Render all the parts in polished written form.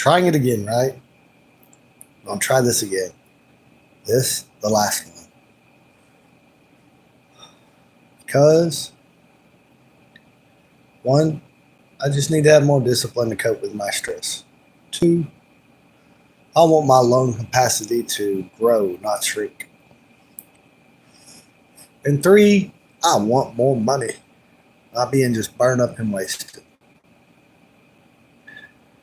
trying it again, right? I'm gonna try this again. This, the last one. Because, one, I just need to have more discipline to cope with my stress. Two, I want my lung capacity to grow, not shrink. And three, I want more money, not being just burned up and wasted.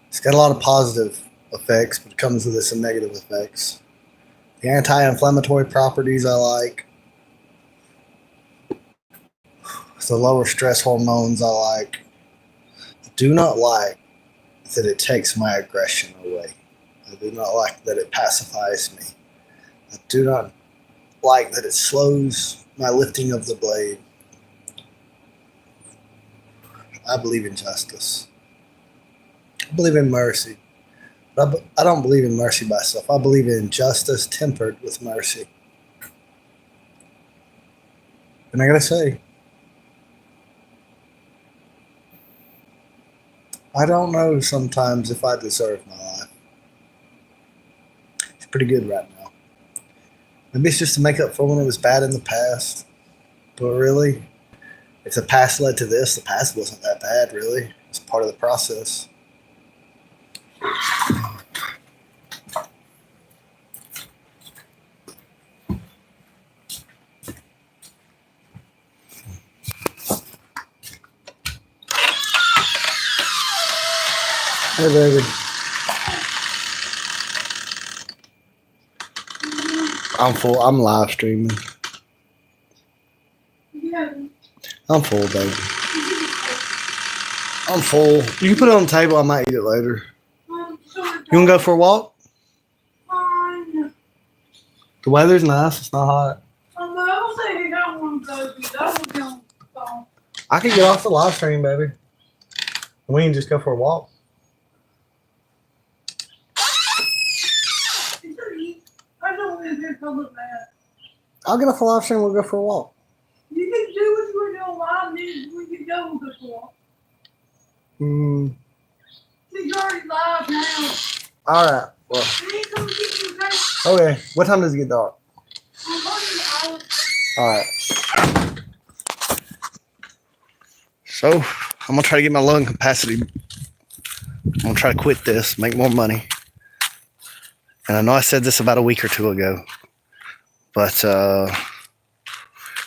It's got a lot of positive effects, but it comes with some negative effects. The anti-inflammatory properties I like. The lower stress hormones I like. I do not like that it takes my aggression away. I do not like that it pacifies me. I do not like that it slows my lifting of the blade. I believe in justice. I believe in mercy. But I don't believe in mercy by itself. I believe in justice tempered with mercy. And I gotta say, I don't know sometimes if I deserve my life. It's pretty good right now. Maybe it's just to make up for when it was bad in the past. But really, if the past led to this, the past wasn't that bad, really. It's part of the process. Hey, baby. I'm full. I'm live streaming. Yeah. I'm full, baby. I'm full. You can put it on the table. I might eat it later. You want to go for a walk? Fine. The weather's nice. It's not hot. I'll say you don't want to go because I will be on the phone. I can get off the live stream, baby. We can just go for a walk. I don't live here public that. I'll get off the live stream. We'll go for a walk. You can do what you were doing live, then we can go with the walk. You're already live now. All right. Well. You need to come get you guys. Okay. What time does it get dark? All right. So I'm gonna try to get my lung capacity. I'm gonna try to quit this, make more money. And I know I said this about a week or two ago, but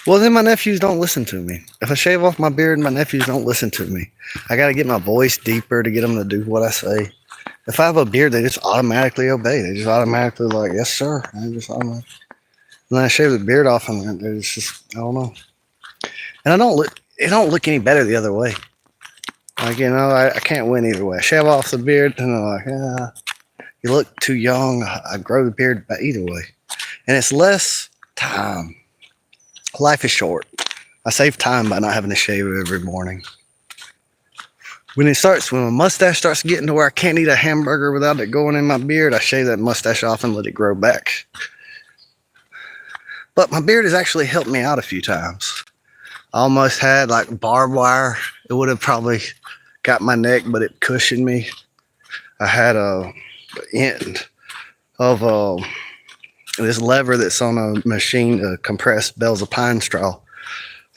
well, then my nephews don't listen to me. If I shave off my beard, my nephews don't listen to me. I got to get my voice deeper to get them to do what I say. If I have a beard, they just automatically obey. They just automatically like, yes, sir. I just automatically. And then I shave the beard off, and it's just, I don't know. And it don't look any better the other way. Like, you know, I can't win either way. I shave off the beard, and they're like, yeah, you look too young. I grow the beard, but either way. And it's less time. Life is short. I save time by not having to shave every morning. When my mustache starts getting to where I can't eat a hamburger without it going in my beard, I shave that mustache off and let it grow back. But my beard has actually helped me out a few times. I almost had like barbed wire. It would have probably got my neck, but it cushioned me. I had a end of this lever that's on a machine to compress bales of pine straw.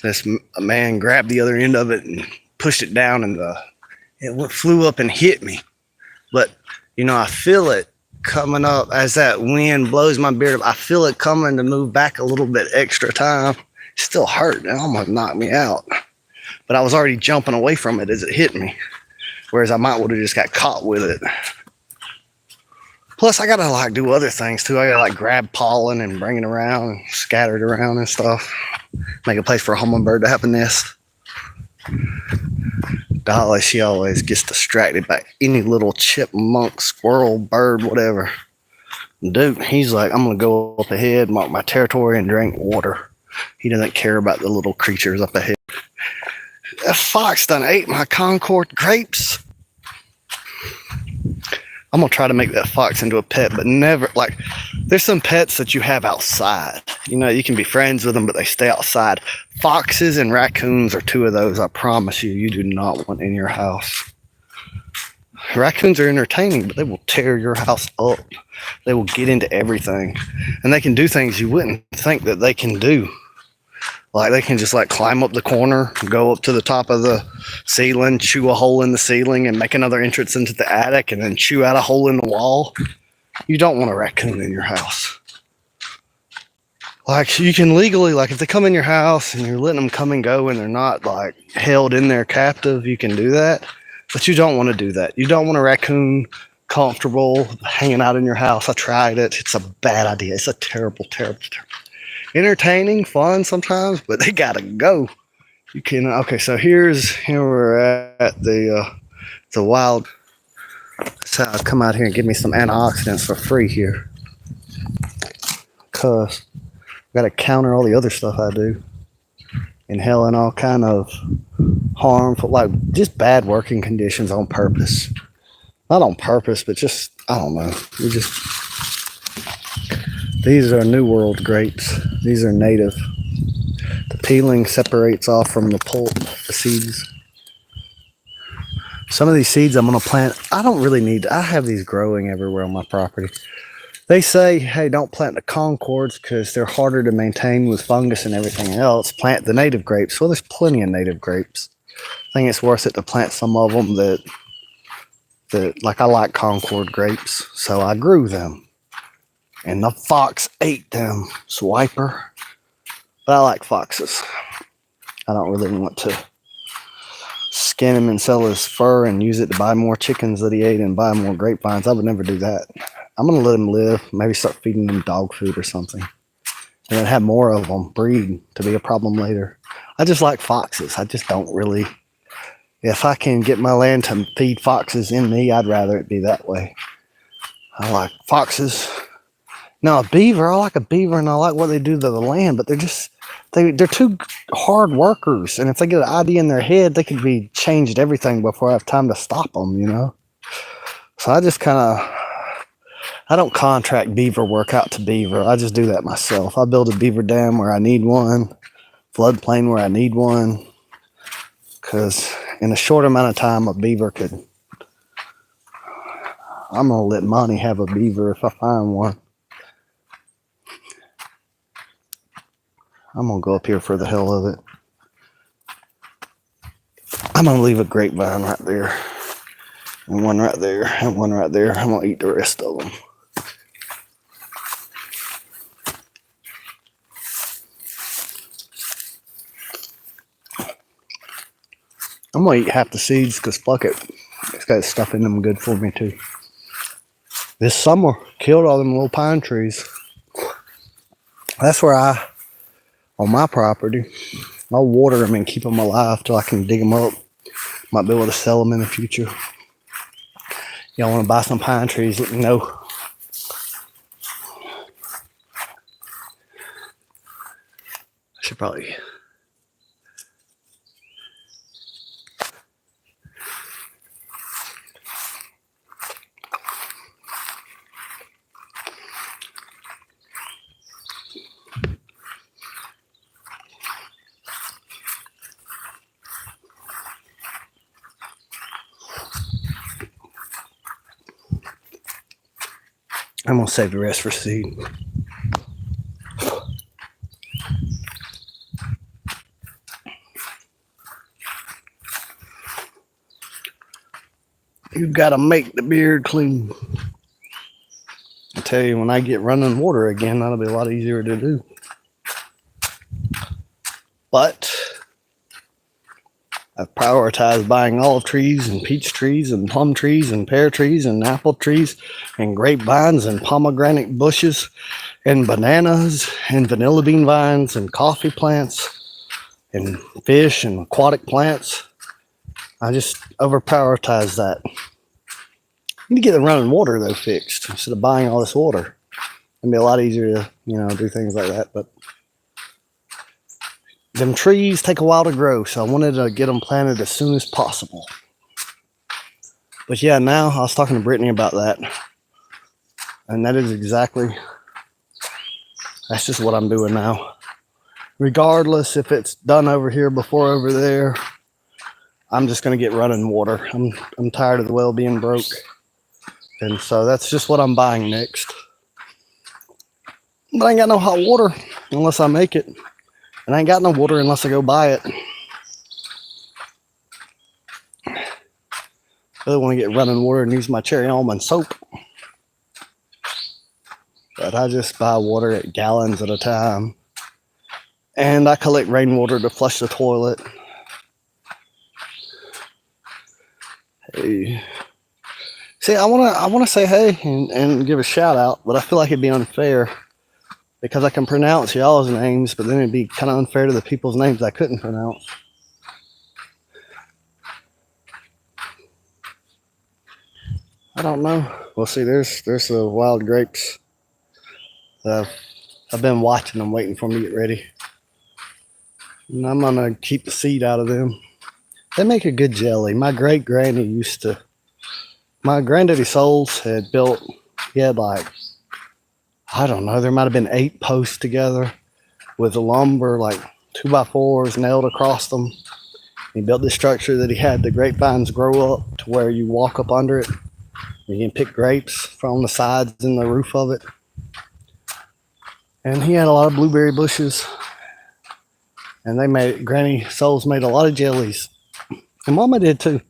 A man grabbed the other end of it and pushed it down, and it flew up and hit me. But, you know, I feel it coming up as that wind blows my beard up. I feel it coming to move back a little bit extra time. It still hurt. It almost knocked me out. But I was already jumping away from it as it hit me. Whereas I might would have just got caught with it. Plus, I gotta like do other things too. I gotta like grab pollen and bring it around and scatter it around and stuff. Make a place for a hummingbird to have a nest. Dolly, she always gets distracted by any little chipmunk, squirrel, bird, whatever. Dude, he's like, I'm gonna go up ahead, mark my territory, and drink water. He doesn't care about the little creatures up ahead. That fox done ate my Concord grapes. I'm gonna try to make that fox into a pet, but never like. There's some pets that you have outside. You know, you can be friends with them, but they stay outside. Foxes and raccoons are two of those. I promise you, you do not want in your house. Raccoons are entertaining, but they will tear your house up. They will get into everything, and they can do things you wouldn't think that they can do. Like they can just like climb up the corner, go up to the top of the ceiling, chew a hole in the ceiling, and make another entrance into the attic, and then chew out a hole in the wall. You don't want a raccoon in your house. Like you can legally, like if they come in your house and you're letting them come and go and they're not like held in there captive, you can do that. But you don't want to do that. You don't want a raccoon comfortable hanging out in your house. I tried it. It's a bad idea. It's a terrible, terrible, terrible. Entertaining, fun sometimes, but they gotta go. You can. Okay, so here we're at the wild. So I'll come out here and give me some antioxidants for free here, cause I gotta counter all the other stuff I do, inhaling all kind of harmful, like just bad working conditions on purpose. Not on purpose, but just I don't know. These are New World grapes. These are native. The peeling separates off from the pulp, the seeds. Some of these seeds I'm gonna plant. I don't really need. I have these growing everywhere on my property. They say, hey, don't plant the Concords because they're harder to maintain with fungus and everything else. Plant the native grapes. Well, there's plenty of native grapes. I think it's worth it to plant some of them that like I like Concord grapes, so I grew them. And the fox ate them, Swiper. But I like foxes. I don't really want to skin him and sell his fur and use it to buy more chickens that he ate and buy more grapevines. I would never do that. I'm going to let him live. Maybe start feeding them dog food or something. And then have more of them breed to be a problem later. I just like foxes. I just don't really. If I can get my land to feed foxes in me, I'd rather it be that way. I like foxes. Now a beaver, I like a beaver and I like what they do to the land, but they're too hard workers. And if they get an idea in their head, they could be changed everything before I have time to stop them, you know? So I just I don't contract beaver work out to beaver. I just do that myself. I build a beaver dam where I need one, floodplain where I need one, because in a short amount of time, a beaver could. I'm gonna let Monty have a beaver if I find one. I'm gonna go up here for the hell of it. I'm gonna leave a grapevine right there, and one right there, and one right there. I'm gonna eat the rest of them. I'm gonna eat half the seeds because fuck it. It's got stuff in them good for me too. This summer, killed all them little pine trees. That's where on my property, I'll water them and keep them alive till I can dig them up. Might be able to sell them in the future. Y'all want to buy some pine trees, let me know. I should probably. I'm gonna save the rest for seed. You gotta make the beard clean. I tell you, when I get running water again, that'll be a lot easier to do. But I've prioritized buying olive trees and peach trees and plum trees and pear trees and apple trees and grapevines and pomegranate bushes and bananas and vanilla bean vines and coffee plants and fish and aquatic plants. I just over prioritize that. You need to get the running water though fixed instead of buying all this water. It'd be a lot easier to, do things like that. But them trees take a while to grow, so I wanted to get them planted as soon as possible. But yeah, now I was talking to Brittany about that. And that is that's just what I'm doing now. Regardless if it's done over here before over there, I'm just gonna get running water. I'm tired of the well being broke, and so that's just what I'm buying next. But I ain't got no hot water unless I make it, and I ain't got no water unless I go buy it. I really want to get running water and use my cherry almond soap, but I just buy water at gallons at a time, and I collect rainwater to flush the toilet. Hey. See, I wanna say hey and give a shout out, but I feel like it'd be unfair because I can pronounce y'all's names, but then it'd be kind of unfair to the people's names I couldn't pronounce. I don't know. Well, see, there's the wild grapes. I've been watching them, waiting for them to get ready, and I'm gonna keep the seed out of them. They make a good jelly. My great granny used to. My granddaddy Souls had built. He had like, I don't know. There might have been 8 posts together with the lumber, like 2x4s nailed across them. He built this structure that he had the grapevines grow up to where you walk up under it. You can pick grapes from the sides and the roof of it. And he had a lot of blueberry bushes. And Granny Souls made a lot of jellies. And Mama did too.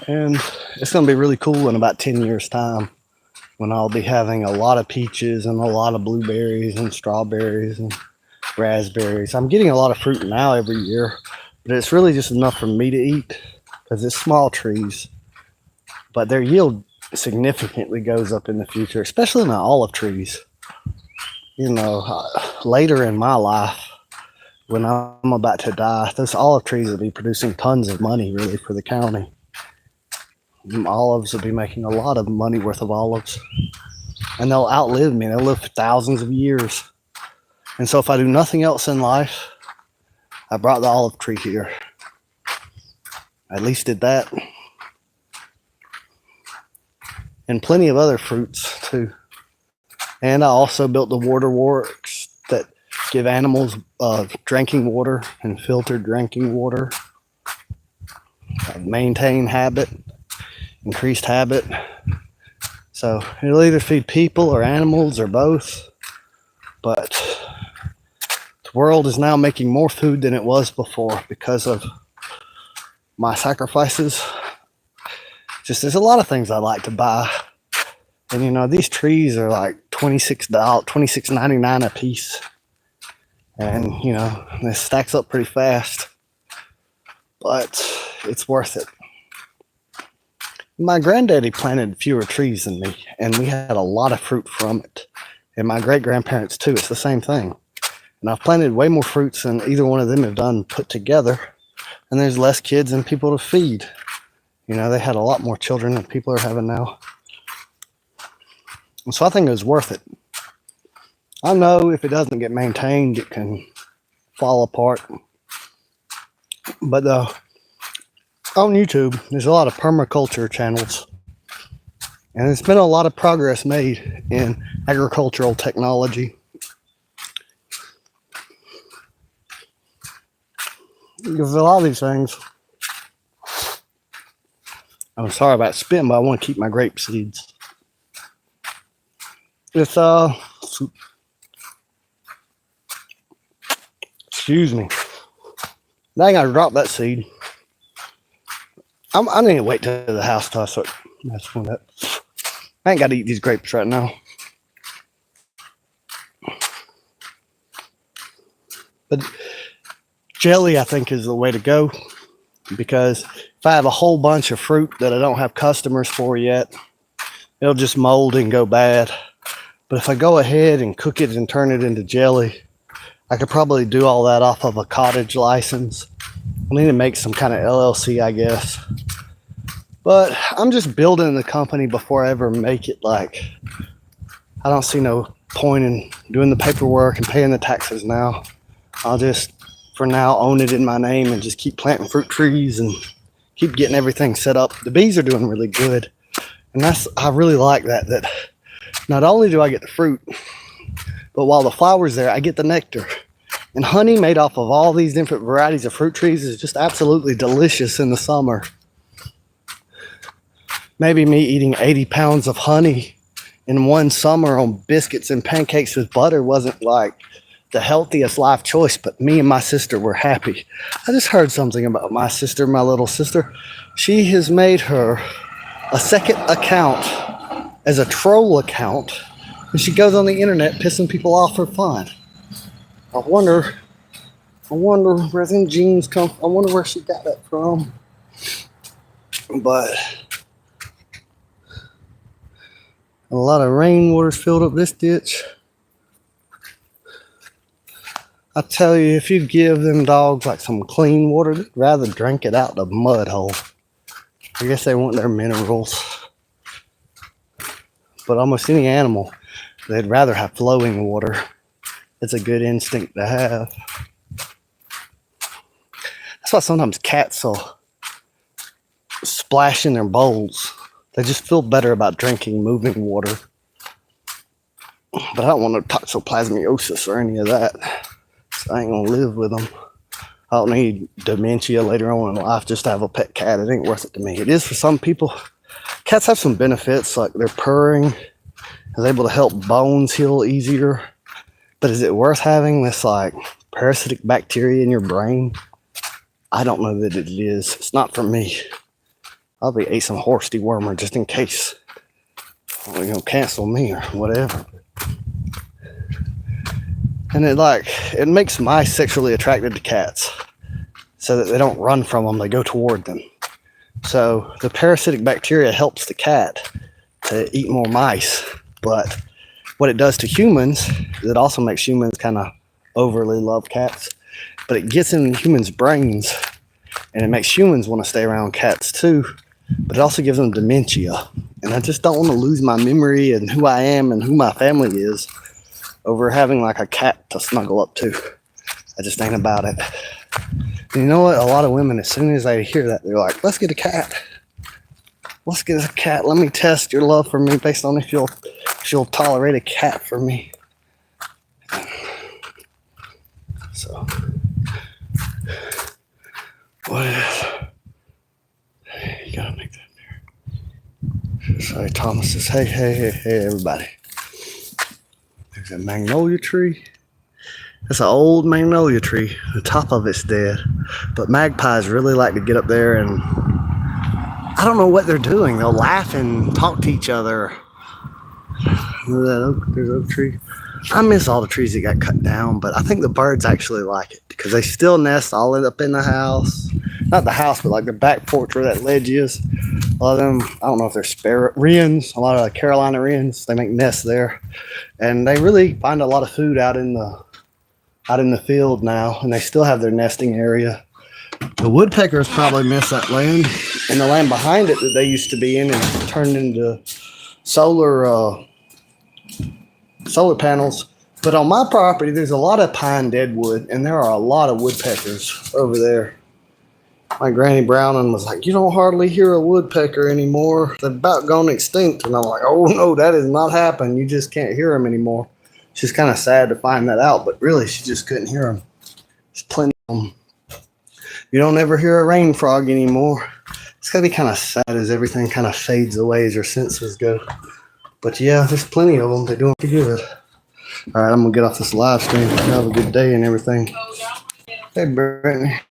And it's going to be really cool in about 10 years' time when I'll be having a lot of peaches and a lot of blueberries and strawberries and raspberries. I'm getting a lot of fruit now every year, but it's really just enough for me to eat because it's small trees. But their yield significantly goes up in the future, especially in the olive trees. You know, later in my life, when I'm about to die, those olive trees will be producing tons of money really for the county. Olives will be making a lot of money worth of olives, and they'll outlive me. They'll live for thousands of years. And so if I do nothing else in life, I brought the olive tree here. I at least did that. And plenty of other fruits too. And I also built the water works that give animals drinking water and filtered drinking water. Maintain habit, increased habit. So it'll either feed people or animals or both. But the world is now making more food than it was before because of my sacrifices. Just there's a lot of things I like to buy. And you know, these trees are like $26.99 a piece. And you know, this stacks up pretty fast. But it's worth it. My granddaddy planted fewer trees than me, and we had a lot of fruit from it. And my great-grandparents too, it's the same thing. And I've planted way more fruits than either one of them have done put together. And there's less kids and people to feed. You know, they had a lot more children than people are having now. And so I think it was worth it. I know if it doesn't get maintained, it can fall apart. But on YouTube, there's a lot of permaculture channels. And there's been a lot of progress made in agricultural technology. Because a lot of these things, I'm sorry about spitting, but I want to keep my grape seeds. It's excuse me. Now I gotta drop that seed. I need to wait till the house till I start messing with that. I ain't gotta eat these grapes right now. But jelly, I think, is the way to go. Because if I have a whole bunch of fruit that I don't have customers for yet, it'll just mold and go bad. But if I go ahead and cook it and turn it into jelly, I could probably do all that off of a cottage license. I need to make some kind of LLC, I guess. But I'm just building the company before I ever make it. Like, I don't see no point in doing the paperwork and paying the taxes now. I'll just, for now, own it in my name and just keep planting fruit trees and keep getting everything set up. The bees are doing really good. And I really like that not only do I get the fruit, but while the flower's there, I get the nectar. And honey made off of all these different varieties of fruit trees is just absolutely delicious in the summer. Maybe me eating 80 pounds of honey in one summer on biscuits and pancakes with butter wasn't like the healthiest life choice, but me and my sister were happy. I just heard something about my sister, my little sister. She has made her a second account as a troll account, and she goes on the internet pissing people off for fun. I wonder where them genes come from. I wonder where she got that from. But a lot of rainwater's filled up this ditch. I tell you, if you give them dogs like some clean water, they'd rather drink it out the mud hole. I guess they want their minerals. But almost any animal, they'd rather have flowing water. It's a good instinct to have. That's why sometimes cats will splash in their bowls. They just feel better about drinking moving water. But I don't want no toxoplasmosis or any of that. So I ain't gonna live with them. I don't need dementia later on in life just to have a pet cat. It ain't worth it to me. It is for some people. Cats have some benefits, like their purring is able to help bones heal easier. But is it worth having this like parasitic bacteria in your brain? I don't know that it is. It's not for me. I'll be ate some horse dewormer just in case. Well, you know, cancel me or whatever. And it makes mice sexually attracted to cats so that they don't run from them, they go toward them. So the parasitic bacteria helps the cat to eat more mice. But what it does to humans is it also makes humans kind of overly love cats. But it gets in humans' brains and it makes humans want to stay around cats too. But it also gives them dementia. And I just don't want to lose my memory and who I am and who my family is over having like a cat to snuggle up to. I just ain't about it. And you know what? A lot of women, as soon as they hear that, they're like, let's get a cat. Let's get a cat. Let me test your love for me based on if you'll tolerate a cat for me. So, what is? You gotta make that there. Sorry, Thomas says, hey, everybody. There's a magnolia tree. That's an old magnolia tree. The top of it's dead. But magpies really like to get up there and I don't know what they're doing. They'll laugh and talk to each other. There's an oak tree. I miss all the trees that got cut down, but I think the birds actually like it because they still nest all up in the house. Not the house, but like the back porch where that ledge is. A lot of them, I don't know if they're wrens, a lot of Carolina wrens, they make nests there. And they really find a lot of food out in the field now, and they still have their nesting area. The woodpeckers probably miss that land, and the land behind it that they used to be in and turned into solar panels. But on my property, there's a lot of pine deadwood, and there are a lot of woodpeckers over there. My Granny Browning was like, you don't hardly hear a woodpecker anymore. They're about gone extinct. And I'm like, oh no, that has not happened. You just can't hear them anymore. She's kind of sad to find that out, but really she just couldn't hear them. There's plenty of them. You don't ever hear a rain frog anymore. It's gotta be kind of sad as everything kind of fades away as your senses go. But yeah, there's plenty of them. They're doing pretty good. All right, I'm gonna get off this live stream. Have a good day and everything. Hey, Brittany.